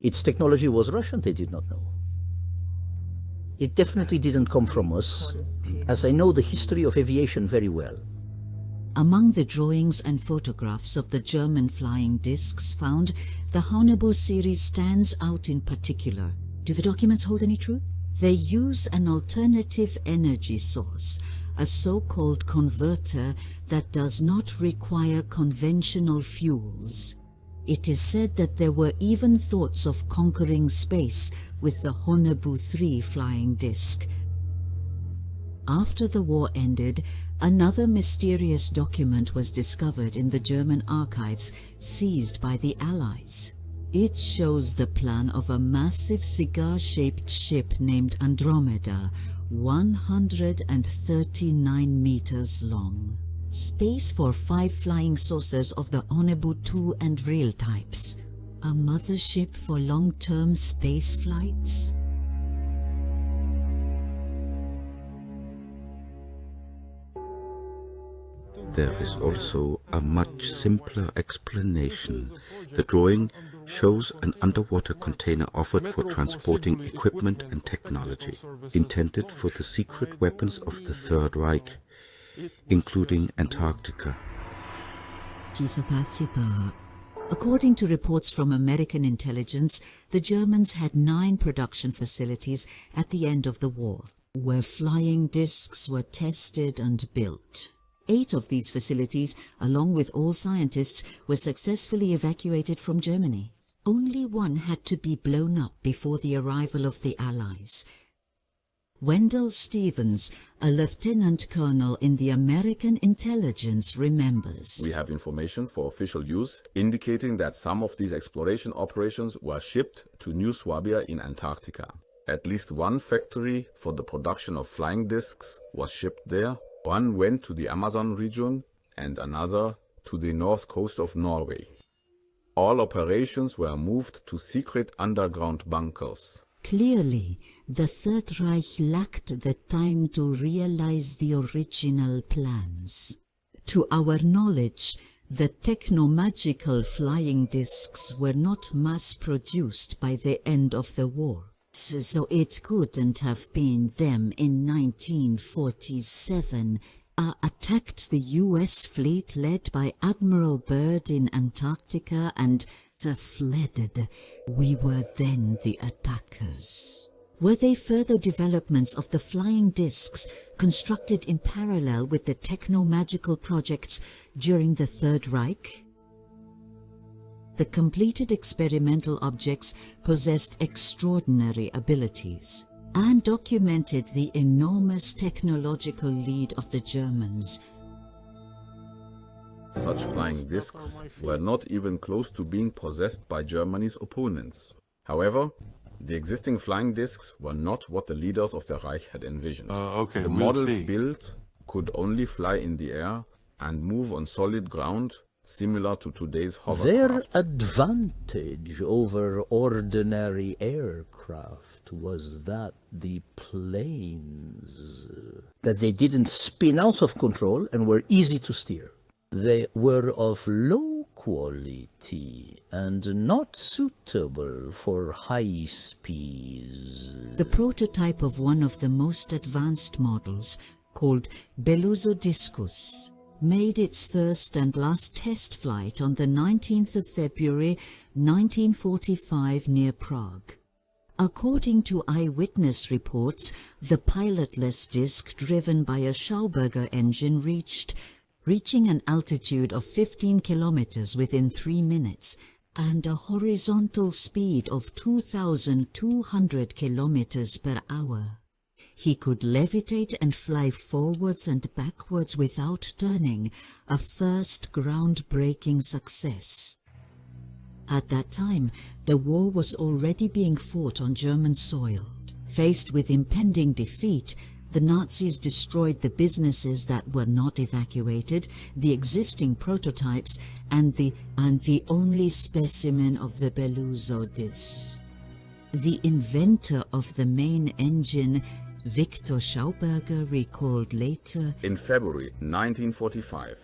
Its technology was Russian, they did not know. It definitely didn't come from us, as I know the history of aviation very well. Among the drawings and photographs of the German flying discs found, the Haunebu series stands out in particular. Do the documents hold any truth? They use an alternative energy source, a so-called converter that does not require conventional fuels. It is said that there were even thoughts of conquering space with the Haunebu 3 flying disc. After the war ended, another mysterious document was discovered in the German archives seized by the Allies. It shows the plan of a massive cigar-shaped ship named Andromeda, 139 meters long. Space for 5 flying saucers of the Haunebu 2 and Vril types. A mothership for long-term space flights? There is also a much simpler explanation. The drawing shows an underwater container offered for transporting equipment and technology, intended for the secret weapons of the Third Reich, including Antarctica. According to reports from American intelligence, the Germans had 9 production facilities at the end of the war, where flying discs were tested and built. 8 of these facilities, along with all scientists, were successfully evacuated from Germany. Only one had to be blown up before the arrival of the Allies. Wendell Stevens, a lieutenant colonel in the American intelligence, remembers. We have information for official use indicating that some of these exploration operations were shipped to New Swabia in Antarctica. At least one factory for the production of flying discs was shipped there. One went to the Amazon region and another to the north coast of Norway. All operations were moved to secret underground bunkers. Clearly, the Third Reich lacked the time to realize the original plans. To our knowledge, the techno-magical flying discs were not mass-produced by the end of the war, so it couldn't have been them in 1947 attacked the U.S. fleet led by Admiral Byrd in Antarctica and fled. We were then the attackers. Were they further developments of the flying discs constructed in parallel with the techno-magical projects during the Third Reich? The completed experimental objects possessed extraordinary abilities and documented the enormous technological lead of the Germans. Such flying discs were not even close to being possessed by Germany's opponents. However, the existing flying discs were not what the leaders of the Reich had envisioned. The models built could only fly in the air and move on solid ground, similar to today's hovercraft. Their advantage over ordinary aircraft was that the planes, that they didn't spin out of control and were easy to steer. They were of low quality and not suitable for high speeds. The prototype of one of the most advanced models, called Beluso Discus, made its first and last test flight on the 19th of February 1945 near Prague. According to eyewitness reports, the pilotless disc driven by a Schauberger engine reaching an altitude of 15 kilometers within 3 minutes and a horizontal speed of 2,200 kilometers per hour. He could levitate and fly forwards and backwards without turning, a first groundbreaking success. At that time, the war was already being fought on German soil. Faced with impending defeat, the Nazis destroyed the businesses that were not evacuated, the existing prototypes, and the only specimen of the Beluso disc. The inventor of the main engine Victor Schauberger recalled later, In February 1945,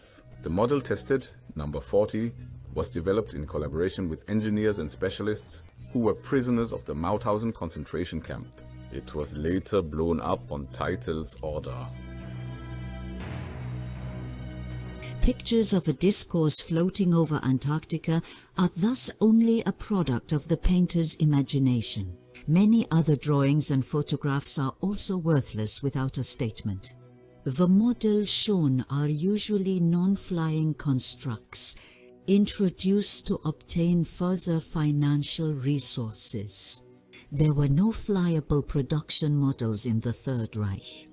the model tested, number 40, was developed in collaboration with engineers and specialists who were prisoners of the Mauthausen concentration camp. It was later blown up on Titel's order. Pictures of a discourse floating over Antarctica are thus only a product of the painter's imagination. Many other drawings and photographs are also worthless without a statement. The models shown are usually non-flying constructs, introduced to obtain further financial resources. There were no flyable production models in the Third Reich.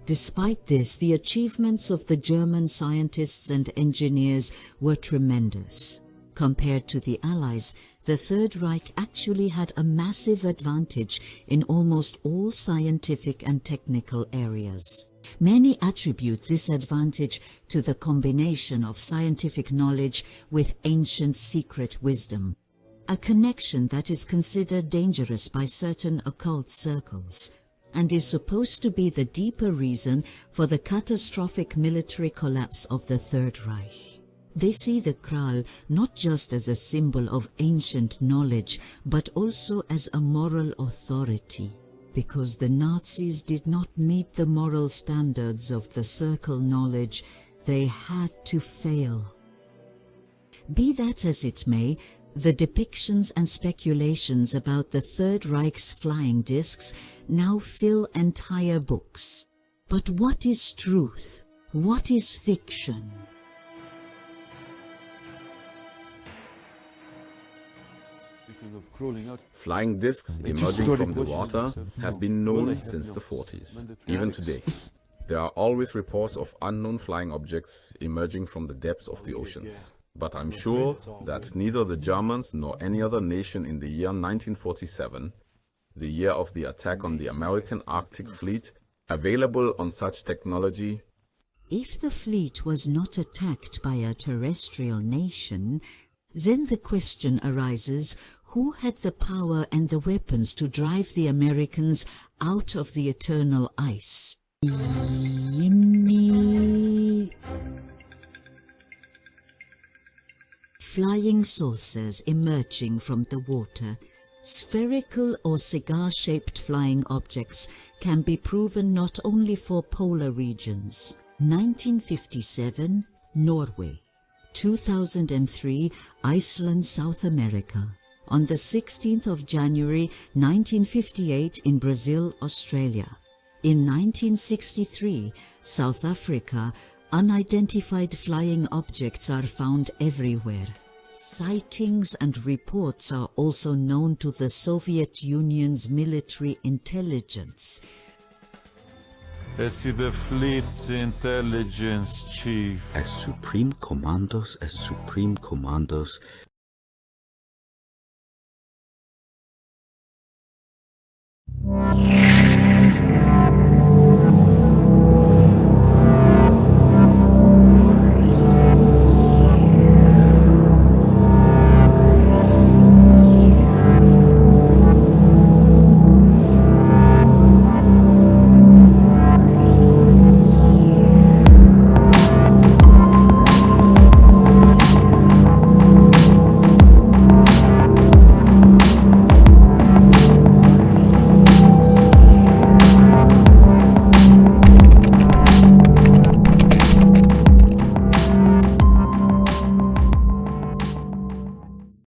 Despite this, the achievements of the German scientists and engineers were tremendous. Compared to the Allies, the Third Reich actually had a massive advantage in almost all scientific and technical areas. Many attribute this advantage to the combination of scientific knowledge with ancient secret wisdom, a connection that is considered dangerous by certain occult circles, and is supposed to be the deeper reason for the catastrophic military collapse of the Third Reich. They see the Kral not just as a symbol of ancient knowledge, but also as a moral authority, because the Nazis did not meet the moral standards of the circle knowledge. They had to fail. Be that as it may, the depictions and speculations about the Third Reich's flying discs now fill entire books. But what is truth? What is fiction? Flying discs emerging from the water have been known since the 40s. Even today, there are always reports of unknown flying objects emerging from the depths of the oceans. But I'm sure that neither the Germans nor any other nation in the year 1947, the year of the attack on the American Arctic fleet, available on such technology. If the fleet was not attacked by a terrestrial nation, then the question arises, who had the power and the weapons to drive the Americans out of the eternal ice? Flying saucers emerging from the water, spherical or cigar-shaped flying objects can be proven not only for polar regions. 1957, Norway. 2003, Iceland, South America. On the 16th of January 1958 in Brazil, Australia. In 1963, South Africa, unidentified flying objects are found everywhere. Sightings and reports are also known to the Soviet Union's military intelligence. Is he the fleet's intelligence chief? As supreme commanders,